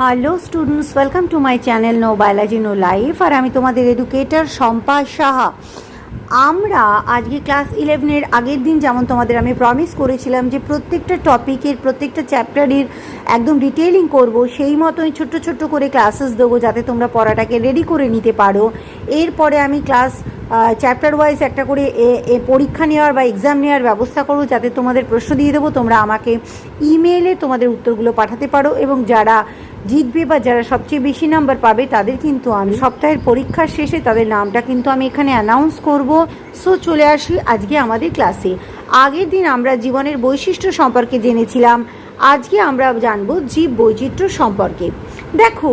Hello students, welcome to my channel no biology no life. আর আমি তোমাদের educator Shampa Saha. আমরা আজকে ক্লাস 11-এর আগের দিন যেমন তোমাদের আমি প্রমিস করেছিলাম যে প্রত্যেকটা টপিকের প্রত্যেকটা চ্যাপ্টারের একদম ডিটেইলিং করব, সেই মতোই ছোট্ট ছোট্ট করে ক্লাসেস দেবো যাতে তোমরা পড়াটাকে রেডি করে নিতে পারো। এরপরে আমি ক্লাস চ্যাপ্টার ওয়াইজ একটা করে পরীক্ষা নেওয়ার বা এক্সাম নেওয়ার ব্যবস্থা করবো, যাতে তোমাদের প্রশ্ন দিয়ে দেবো, তোমরা আমাকে ইমেলে তোমাদের উত্তরগুলো পাঠাতে পারো। এবং যারা জিতবে বা যারা সবচেয়ে বেশি নাম্বার পাবে তাদের কিন্তু আমি সপ্তাহের পরীক্ষার শেষে তাদের নামটা কিন্তু আমি এখানে অ্যানাউন্স করব। সো চলে আসি আজকে আমাদের ক্লাসে। আগের দিন আমরা জীবনের বৈশিষ্ট্য সম্পর্কে জেনেছিলাম, আজকে আমরা জানবো জীব বৈচিত্র্য সম্পর্কে। দেখো,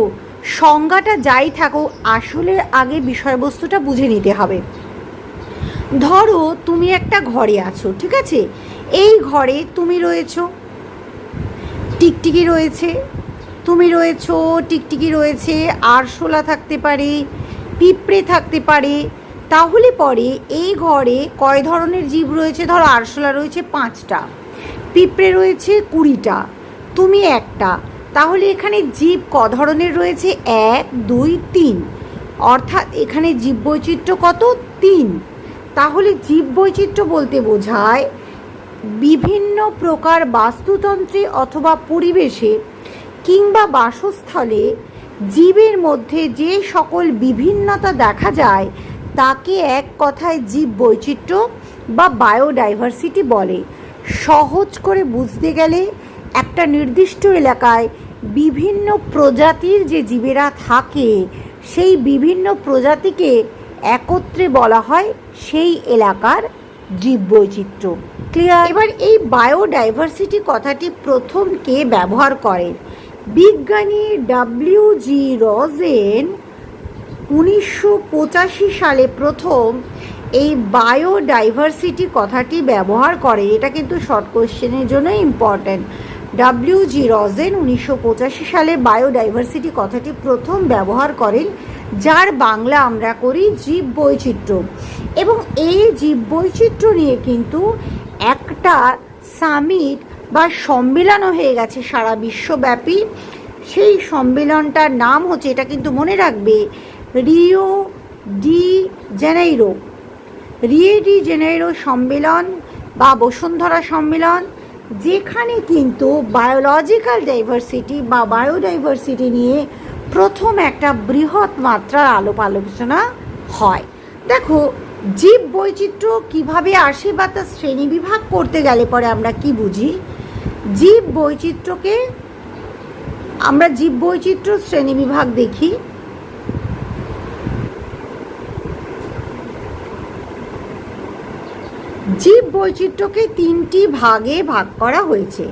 সংজ্ঞাটা যাই থাকুক, আসলে আগে বিষয়বস্তুটা বুঝে নিতে হবে। ধরো তুমি একটা ঘরে আছো, ঠিক আছে? এই ঘরে তুমি রয়েছো, টিকটিকি রয়েছে, তুমি রয়েছো, টিকটিকি রয়েছে, আরশোলা থাকতে পারে, পিঁপড়ে থাকতে পারে। তাহলে পরে এই ঘরে কয় ধরনের জীব রয়েছে? ধরো আরশোলা রয়েছে 5টা, পিঁপড়ে রয়েছে 20টা, তুমি একটা। তাহলে এখানে জীব ক ধরনের রয়েছে? 1, 2, 3। অর্থাৎ এখানে জীব বৈচিত্র্য কত? 3। তাহলে জীব বৈচিত্র্য বলতে বোঝায় বিভিন্ন প্রকার বাস্তুতন্ত্রে অথবা পরিবেশে কিংবা বাসস্থলে জীবের মধ্যে যে সকল বিভিন্নতা দেখা যায় তাকে এক কথায় জীব বৈচিত্র্য বা বায়োডাইভার্সিটি বলে। সহজ করে বুঝতে গেলে একটা নির্দিষ্ট এলাকায় বিভিন্ন প্রজাতির যে জীবেরা থাকে, সেই বিভিন্ন প্রজাতিকে একত্রে বলা হয় সেই এলাকার জীব বৈচিত্র্য। ক্লিয়ার? এবার এই বায়োডাইভার্সিটি কথাটি প্রথম কে ব্যবহার করেন? বিজ্ঞানী ডব্লিউ.জি. রজেন 1985 সালে প্রথম এই বায়োডাইভার্সিটি কথাটি ব্যবহার করে। এটা কিন্তু শর্ট কোশ্চেনের জন্য ইম্পর্ট্যান্ট। ডব্লিউ.জি. রজেন 1985 সালে বায়োডাইভার্সিটি কথাটি প্রথম ব্যবহার করেন, যার বাংলা আমরা করি জীব বৈচিত্র্য। এবং এই জীব বৈচিত্র্য নিয়ে কিন্তু একটা সামিট বা সম্মেলনও হয়ে গেছে সারা বিশ্বব্যাপী। সেই সম্মেলনটার নাম হচ্ছে, এটা কিন্তু মনে রাখবে, রিও ডি জেনেইরো সম্মেলন বা বসুন্ধরা সম্মেলন, যেখানে কিন্তু বায়োলজিক্যাল ডাইভার্সিটি বা বায়োডাইভার্সিটি নিয়ে প্রথম একটা বৃহৎ মাত্রার আলোচনা হয়। দেখো, জীব বৈচিত্র্য কিভাবে আসে বা তার শ্রেণীবিভাগ করতে গেলে পরে আমরা কি বুঝি? জীব বৈচিত্র্যকে আমরা জীব বৈচিত্র্য শ্রেণীবিভাগ দেখি। জীব বৈচিত্র্যকে 3টি ভাগে ভাগ করা হয়েছে।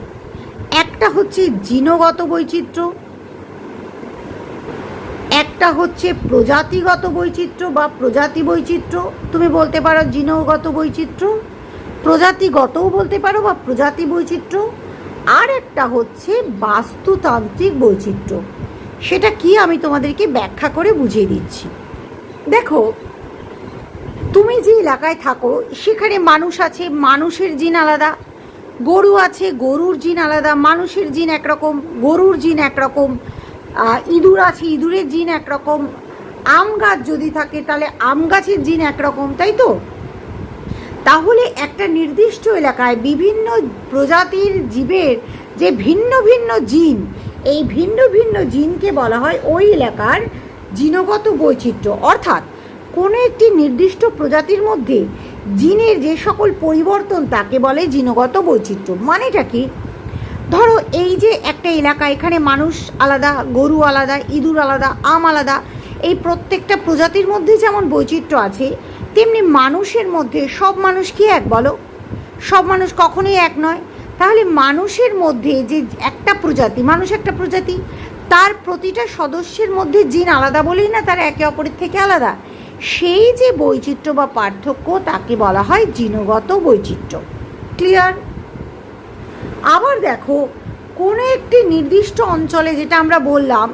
একটা হচ্ছে জিনগত বৈচিত্র্য, একটা হচ্ছে প্রজাতিগত বৈচিত্র্য বা প্রজাতি বৈচিত্র্য। তুমি বলতে পারো জিনগত বৈচিত্র্য, প্রজাতিগতও বলতে পারো বা প্রজাতি বৈচিত্র্য। আর একটা হচ্ছে বাস্তুতান্ত্রিক বৈচিত্র্য। সেটা কি আমি তোমাদেরকে ব্যাখ্যা করে বুঝিয়ে দিচ্ছি। দেখো, তুমি যে এলাকায় থাকো সেখানে মানুষ আছে, মানুষের জিন আলাদা। গরু আছে, গরুর জিন আলাদা, মানুষের জিন একরকম, গরুর জিন একরকম। ইঁদুর আছে, ইঁদুরের জিন একরকম। আম গাছ যদি থাকে তাহলে আম গাছের জিন একরকম, তাই তো? তাহলে একটা নির্দিষ্ট এলাকায় বিভিন্ন প্রজাতির জীবের যে ভিন্ন ভিন্ন জিন, এই ভিন্ন ভিন্ন জিনকে বলা হয় ওই এলাকার জিনগত বৈচিত্র্য। অর্থাৎ কোনো একটি নির্দিষ্ট প্রজাতির মধ্যে জিনের যে সকল পরিবর্তন তাকে বলে জিনগত বৈচিত্র্য। মানেটা কি? ধরো এই যে একটা এলাকা, এখানে মানুষ আলাদা, গরু আলাদা, ইঁদুর আলাদা, আম আলাদা। এই প্রত্যেকটা প্রজাতির মধ্যে যেমন বৈচিত্র্য আছে, তেমনি মানুষের মধ্যে সব মানুষ কি এক? বলো, সব মানুষ কখনোই এক নয়। তাহলে মানুষের মধ্যে যে একটা প্রজাতি, মানুষ একটা প্রজাতি, তার প্রতিটা সদস্যের মধ্যে জিন আলাদা বলেই না তারা একে অপরের থেকে আলাদা। সেই যে বৈচিত্র্য বা পার্থক্য তাকে বলা হয় জিনগত বৈচিত্র্য। ক্লিয়ার? আবার দেখো, কোনো একটি নির্দিষ্ট অঞ্চলে, যেটা আমরা বললাম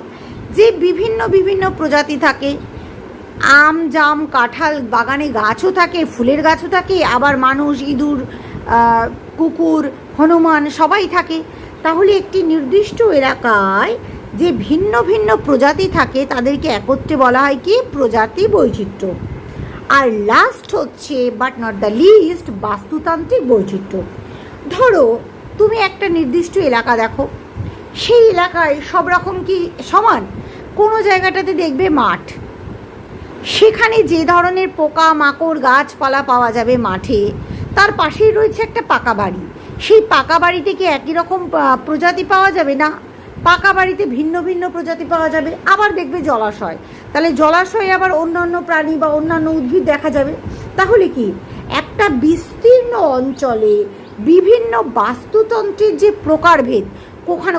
যে বিভিন্ন বিভিন্ন প্রজাতি থাকে, আম জাম কাঁঠাল বাগানে গাছও থাকে, ফুলের গাছও থাকে, আবার মানুষ, ইঁদুর, কুকুর, হনুমান সবাই থাকে। তাহলে একটি নির্দিষ্ট এলাকায় যে ভিন্ন ভিন্ন প্রজাতি থাকে তাদেরকে একত্রে বলা হয় কি প্রজাতি বৈচিত্র্য। আর লাস্ট হচ্ছে বাট নট দ্য লিস্ট বাস্তুতান্ত্রিক বৈচিত্র্য। ধরো তুমি একটা নির্দিষ্ট এলাকা দেখো, সেই এলাকায় সব রকম কি সমান? কোনো জায়গাটাতে দেখবে মাঠ, সেখানে যে ধরনের পোকা মাকড় গাছপালা পাওয়া যাবে মাঠে, তার পাশেই রয়েছে একটা পাকা বাড়ি। সেই পাকা বাড়িতে কি একই রকম প্রজাতি পাওয়া যাবে? না, পাকা বাড়িতে ভিন্ন ভিন্ন প্রজাতি পাওয়া যাবে। আবার দেখবে জলাশয়, তাহলে জলাশয়ে আবার অন্যান্য প্রাণী বা অন্যান্য উদ্ভিদ দেখা যাবে। তাহলে কি একটা বিস্তীর্ণ অঞ্চলে বিভিন্ন বাস্তুতন্ত্রের যে প্রকারভেদ,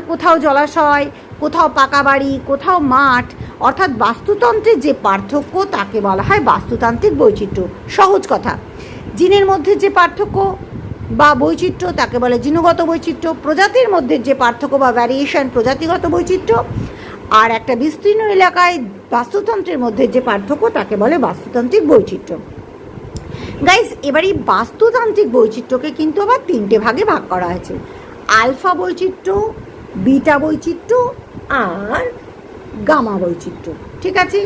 কোথাও জলাশয়, কোথাও পাকা বাড়ি, কোথাও মাঠ, অর্থাৎ বাস্তুতন্ত্রের যে পার্থক্য তাকে বলা হয় বাস্তুতান্ত্রিক বৈচিত্র্য। সহজ কথা, জিনের মধ্যে যে পার্থক্য বা বৈচিত্র্য তাকে বলে জিনগত বৈচিত্র্য, প্রজাতির মধ্যে যে পার্থক্য বা ভ্যারিয়েশন প্রজাতিগত বৈচিত্র্য, আর একটা বিস্তীর্ণ এলাকায় বাস্তুতন্ত্রের মধ্যে যে পার্থক্য তাকে বলে বাস্তুতান্ত্রিক বৈচিত্র্য। গাইস, এবার এই বাস্তুতান্ত্রিক বৈচিত্র্যকে কিন্তু আবার তিনটে ভাগে ভাগ করা হয়েছে: আলফা বৈচিত্র্য, বিটা বৈচিত্র্য আর গামা বৈচিত্র্য। ঠিক আছে,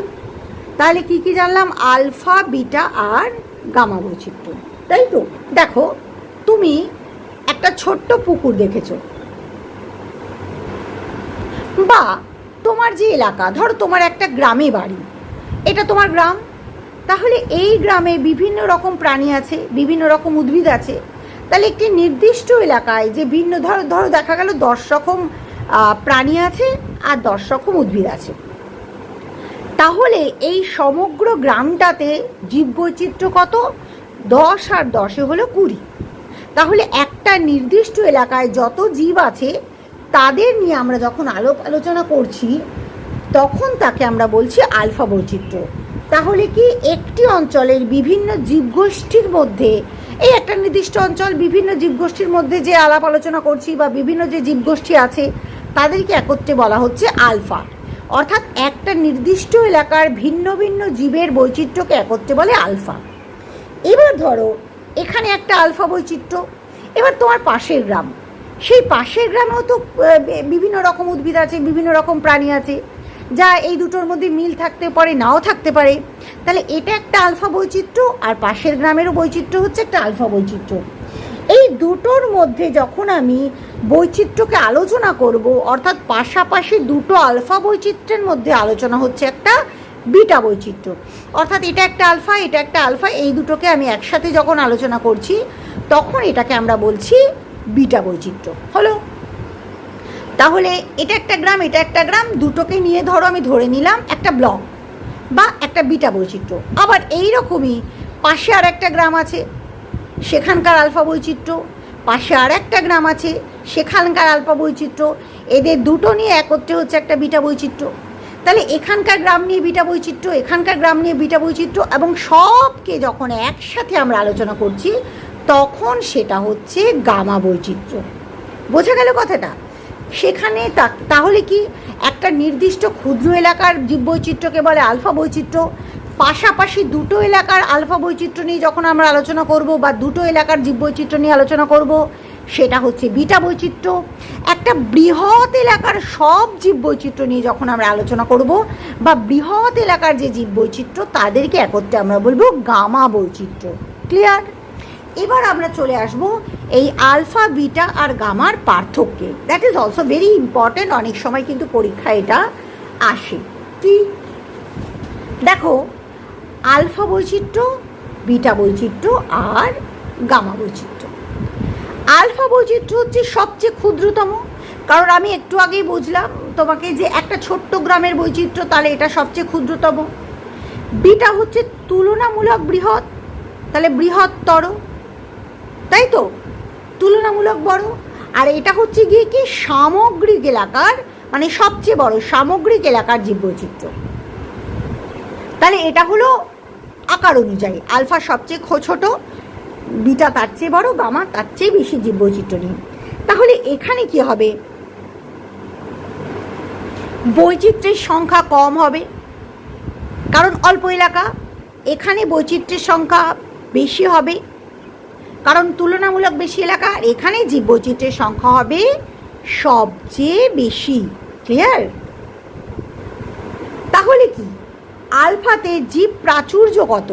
তাহলে কি কি জানলাম? আলফা, বিটা আর গামা বৈচিত্র্য, তাই তো? দেখো, তুমি একটা ছোট্ট পুকুর দেখেছো, বা তোমার যে এলাকা, ধরো তোমার একটা গ্রামে বাড়ি, এটা তোমার গ্রাম। তাহলে এই গ্রামে বিভিন্ন রকম প্রাণী আছে, বিভিন্ন রকম উদ্ভিদ আছে। তাহলে একটি নির্দিষ্ট এলাকায় যে ভিন্ন ধরো দেখা গেল 10 রকম প্রাণী আছে আর 10 রকম উদ্ভিদ আছে, তাহলে এই সমগ্র গ্রামটাতে জীববৈচিত্র্য কত? 10 আর 10 হলো 20। তাহলে একটা নির্দিষ্ট এলাকায় যত জীব আছে তাদের নিয়ে আমরা যখন আলোচনা করছি তখন তাকে আমরা বলছি আলফা বৈচিত্র্য। তাহলে কি একটি অঞ্চলের বিভিন্ন জীবগোষ্ঠীর মধ্যে, এই একটা নির্দিষ্ট অঞ্চল, বিভিন্ন জীবগোষ্ঠীর মধ্যে যে আলাপ আলোচনা করছি বা বিভিন্ন যে জীবগোষ্ঠী আছে তাদেরকে একত্রে বলা হচ্ছে আলফা। অর্থাৎ একটা নির্দিষ্ট এলাকার ভিন্ন ভিন্ন জীবের বৈচিত্র্যকে একত্রে বলে আলফা। এবার ধরো এখানে একটা আলফা বৈচিত্র্য, এবার তোমার পাশের গ্রাম, সেই পাশের গ্রামেও তো বিভিন্ন রকম উদ্ভিদ আছে, বিভিন্ন রকম প্রাণী আছে, যা এই দুটোর মধ্যে মিল থাকতে পারে, নাও থাকতে পারে। তাহলে এটা একটা আলফা বৈচিত্র্য, আর পাশের গ্রামেরও বৈচিত্র্য হচ্ছে একটা আলফা বৈচিত্র্য। এই দুটোর মধ্যে যখন আমি বৈচিত্র্যকে আলোচনা করব, অর্থাৎ পাশাপাশি দুটো আলফা বৈচিত্র্যের মধ্যে আলোচনা হচ্ছে একটা বিটা বৈচিত্র্য। অর্থাৎ এটা একটা আলফা, এটা একটা আলফা, এই দুটোকে আমি একসাথে যখন আলোচনা করছি তখন এটাকে আমরা বলছি বিটা বৈচিত্র্য। হলো? তাহলে এটা একটা গ্রাম, এটা একটা গ্রাম, দুটোকে নিয়ে ধরো আমি ধরে নিলাম একটা ব্লক বা একটা বিটা বৈচিত্র্য। আবার এই রকমই পাশে আর একটা গ্রাম আছে, সেখানকার আলফা বৈচিত্র্য, পাশে আর একটা গ্রাম আছে, সেখানকার আলফা বৈচিত্র্য, এদের দুটো নিয়ে একত্রে হচ্ছে একটা বিটা বৈচিত্র্য। তাহলে এখানকার গ্রাম নিয়ে বিটা বৈচিত্র্য, এখানকার গ্রাম নিয়ে বিটা বৈচিত্র্য, এবং সবকে যখন একসাথে আমরা আলোচনা করছি তখন সেটা হচ্ছে গামা বৈচিত্র্য। বোঝা গেল কথাটা? সেখানে তাহলে কি একটা নির্দিষ্ট ক্ষুদ্র এলাকার জীববৈচিত্র্যকে বলে আলফা বৈচিত্র্য, পাশাপাশি দুটো এলাকার আলফা বৈচিত্র্য নিয়ে যখন আমরা আলোচনা করব বা দুটো এলাকার জীববৈচিত্র্য নিয়ে আলোচনা করব সেটা হচ্ছে বিটা বৈচিত্র্য। একটা বৃহৎ এলাকার সব জীববৈচিত্র্য নিয়ে যখন আমরা আলোচনা করব বা বৃহৎ এলাকার যে জীববৈচিত্র্য তাদেরকে একত্রে আমরা বলবো গামা বৈচিত্র্য। ক্লিয়ার? এবার আমরা চলে আসব এই আলফা, বিটা আর গামার পার্থক্যে। That is also very important, অনেক সময় কিন্তু পরীক্ষায় এটা আসে। কি দেখো, আলফা বৈচিত্র্য, বিটা বৈচিত্র্য আর গামা বৈচিত্র্য। আলফা বৈচিত্র্য হচ্ছে সবচেয়ে ক্ষুদ্রতম, কারণ আমি একটু আগেই বুঝলাম তোমাকে যে একটা ছোট্ট গ্রামের বৈচিত্র্য, তাহলে এটা সবচেয়ে ক্ষুদ্রতম। বিটা হচ্ছে তুলনামূলক বৃহৎ, তাহলে বৃহত্তর, তাই তো, তুলনামূলক বড়। আর এটা হচ্ছে গিয়ে কি সামগ্রিক এলাকার, মানে সবচেয়ে বড় সামগ্রিক এলাকার জীববৈচিত্র্য। তাহলে এটা হলো আকার অনুযায়ী, আলফা সবচেয়ে ছোট, বিটা তার চেয়ে বড়, গামা তার চেয়ে বেশি জীববৈচিত্র্য নিয়ে। তাহলে এখানে কি হবে? বৈচিত্র্যের সংখ্যা কম হবে, কারণ অল্প এলাকা। এখানে বৈচিত্র্যের সংখ্যা বেশি হবে, কারণ তুলনামূলক বেশি এলাকা। আর এখানে জীববৈচিত্র্যের সংখ্যা হবে সবচেয়ে বেশি। ক্লিয়ার? আলফাতে জীব প্রাচুর্য কত?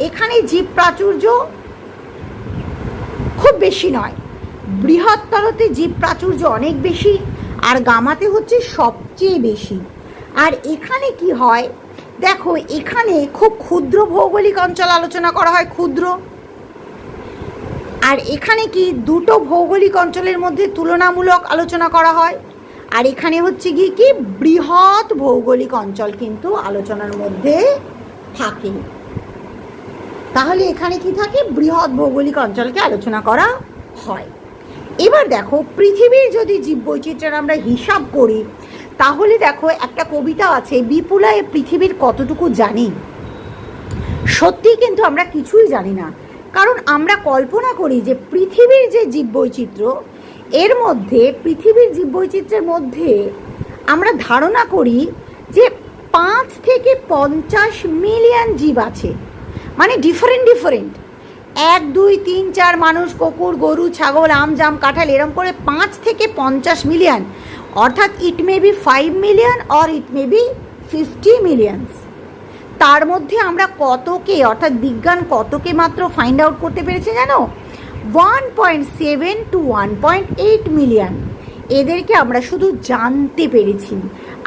এখানে জীব প্রাচুর্য খুব বেশি নয়, বৃহত্তরতে জীব প্রাচুর্য অনেক বেশি, আর গামাতে হচ্ছে সবচেয়ে বেশি। আর এখানে কি হয় দেখো, এখানে খুব ক্ষুদ্র ভৌগোলিক অঞ্চল আলোচনা করা হয়, ক্ষুদ্র। আর এখানে কি দুটো ভৌগোলিক অঞ্চলের মধ্যে তুলনামূলক আলোচনা করা হয়। আর এখানে হচ্ছে কি কি বৃহৎ ভৌগোলিক অঞ্চল কিন্তু আলোচনার মধ্যে থাকে। তাহলে এখানে কি থাকে, বৃহৎ ভৌগোলিক অঞ্চলকে আলোচনা করা হয়। এবার দেখো পৃথিবীর যদি জীববৈচিত্র্যের আমরা হিসাব করি, তাহলে দেখো একটা কবিতা আছে, বিপুলা এ পৃথিবীর কতটুকু জানি। সত্যি কিন্তু আমরা কিছুই জানি না, কারণ আমরা কল্পনা করি যে পৃথিবীর যে জীববৈচিত্র্য, এর মধ্যে পৃথিবীর জীববৈচিত্র্যের মধ্যে আমরা ধারণা করি যে 5 থেকে 50 মিলিয়ন জীব আছে, মানে ডিফারেন্ট 1, 2, 3, 4 মানুষ, কুকুর, গরু, ছাগল, আম, জাম, কাঁঠাল, এরম করে 5 থেকে 50 মিলিয়ন, অর্থাৎ it may be 5 million or it may be 50 millions. তার মধ্যে আমরা কতকে, অর্থাৎ বিজ্ঞান কতকে মাত্র ফাইন্ড আউট করতে পেরেছে জানো? 1.7 to 1.8 মিলিয়ন। এদেরকে আমরা শুধু জানতে পেরেছি,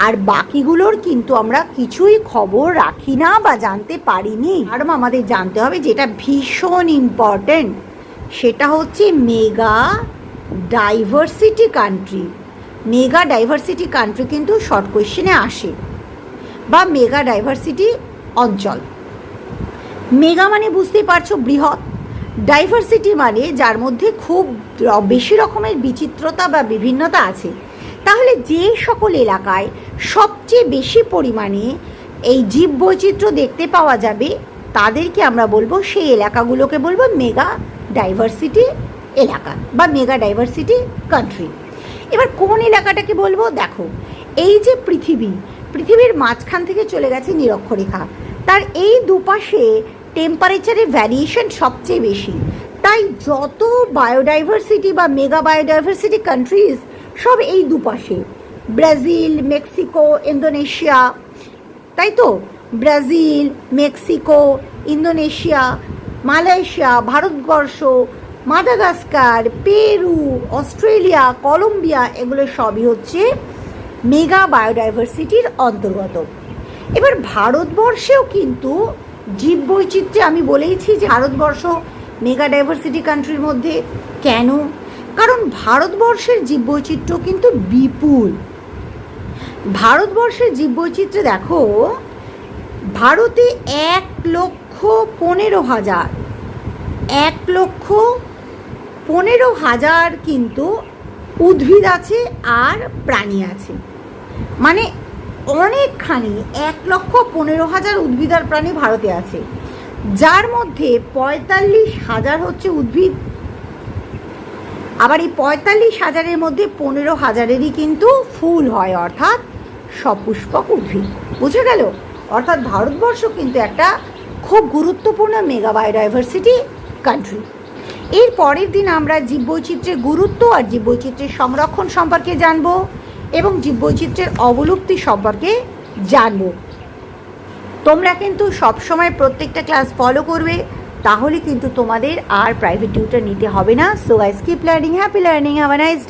আর বাকিগুলোর কিন্তু আমরা কিছুই খবর রাখি না বা জানতে পারিনি। আর আমাদের জানতে হবে যেটা ভীষণ ইম্পর্টেন্ট, সেটা হচ্ছে mega diversity country. Mega diversity country কিন্তু শর্ট কোয়েশ্চেনে আসে, বা মেগা ডাইভার্সিটি অঞ্চল। মেগা মানে বুঝতেই পারছো বৃহৎ, ডাইভার্সিটি মানে যার মধ্যে খুব বেশি রকমের বিচিত্রতা বা বিভিন্নতা আছে। তাহলে যে সকল এলাকায় সবচেয়ে বেশি পরিমাণে এই জীব বৈচিত্র্য দেখতে পাওয়া যাবে, তাদেরকে আমরা বলবো, সেই এলাকাগুলোকে বলবো মেগা ডাইভার্সিটি এলাকা বা মেগা ডাইভার্সিটি কান্ট্রি। এবার কোন এলাকাটাকে বলবো, দেখো এই যে পৃথিবীর মাঝখান থেকে চলে গেছে নিরক্ষরেখা, তার এই দুপাশে টেম্পারেচারের ভ্যারিয়েশন সবচেয়ে বেশি। তাই যত বায়োডাইভার্সিটি বা মেগা বায়োডাইভার্সিটি কান্ট্রিজ সব এই দুপাশে, ব্রাজিল, মেক্সিকো, ইন্দোনেশিয়া, তাই তো, Brazil, Mexico, Indonesia, Malaysia, Bharatvarsha, Madagascar, Peru, Australia, Colombia, এগুলো সবই হচ্ছে মেগা বায়োডাইভার্সিটির অন্তর্গত। এবার ভারতবর্ষেও কিন্তু জীববৈচিত্র্যে আমি বলেইছি যে ভারতবর্ষ মেগা ডাইভার্সিটি কান্ট্রির মধ্যে। কেন? কারণ ভারতবর্ষের জীববৈচিত্র্য কিন্তু বিপুল। ভারতবর্ষের জীববৈচিত্র্য দেখো, ভারতে 1,15,000 কিন্তু উদ্ভিদ আছে আর প্রাণী আছে, মানে অনেকখানি 1,15,000 উদ্ভিদ আর প্রাণী ভারতে আছে, যার মধ্যে 45,000 হচ্ছে উদ্ভিদ। আবার এই 45,000-এর মধ্যে 15,000-এরই কিন্তু ফুল হয়, অর্থাৎ সপুষ্পক উদ্ভিদ। বুঝে গেল? অর্থাৎ ভারতবর্ষ কিন্তু একটা খুব গুরুত্বপূর্ণ মেগা বায়োডাইভার্সিটি কান্ট্রি। এর পরের দিন আমরা জীববৈচিত্র্যের গুরুত্ব আর জীববৈচিত্র্যের সংরক্ষণ সম্পর্কে জানব, এবং জীববৈচিত্র্যের অবলুপ্তি সম্পর্কে জানব। তোমরা কিন্তু সবসময় প্রত্যেকটা ক্লাস ফলো করবে, তাহলে কিন্তু তোমাদের আর প্রাইভেট টিউটর নিতে হবে না। So guys, keep learning, happy learning, have a nice day.